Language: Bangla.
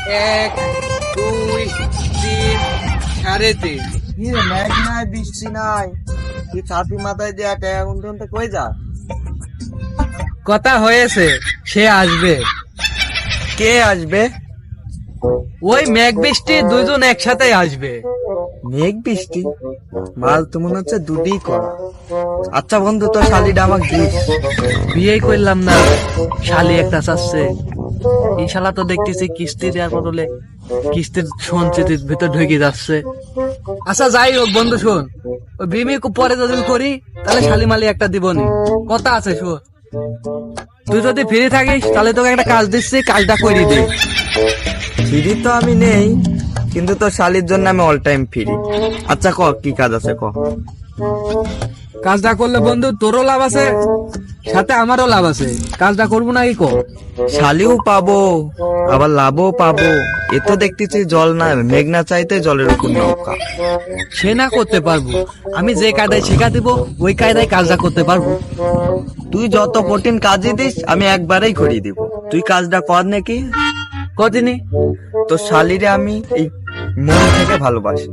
এক, দুই, তিন, 3.5। কি রে, মেঘ নাই, বৃষ্টি নাই, তুই ছাতি মাথায় দিয়ে একা উঠে কই যা? কথা হয়েছে, সে আসবে। কে আসবে? ওই মেঘ বৃষ্টি দুজন একসাথে আসবে। মেঘ বৃষ্টি? মাল তো মনে হচ্ছে দুদিই করা। আচ্ছা বন্ধু, তোর শালিটা আমাকে দিস। বিয়ে করলাম না, শালি একটা চাচ্ছে। এই শালা তো দেখতেছি কিস্তি দেওয়ার বদলে কিস্তির সঞ্চিতির ভিতর ঢুকে যাচ্ছে। আচ্ছা যাই হোক বন্ধু, শোন, ওই বিমি পরে যদি করি তাহলে শালি মালি একটা দিবনি, কথা আছে। শোন, তুই যদি ফ্রি থাকিস তাহলে তোকে একটা কাজ দিচ্ছি, কাজটা করে দে। ফ্রি তো আমি নেই, কিন্তু তোর শালির জন্য আমি অল টাইম ফ্রি। আচ্ছা ক, কি কাজ আছে ক। কাজটা করলে বন্ধু তোরও লাভ আছে, সাথে আমারও লাভ আছে। কাজটা করবো নাকি ক? শালিও পাবো, আবার লাভও পাবো। এ তো দেখতেছি জল না, মেঘ না চাইতে জলের উপর নৌকা। সে না করতে পারবো, আমি যে কায়দায় শেখা দিব ওই কায়দায় কাজটা করতে পারবো। তুই যত কঠিন কাজই দিস আমি একবারেই করিয়ে দিব। তুই কাজটা কর নাকি। কদিনই তোর শালিরে আমি এই মন থেকে ভালোবাসি।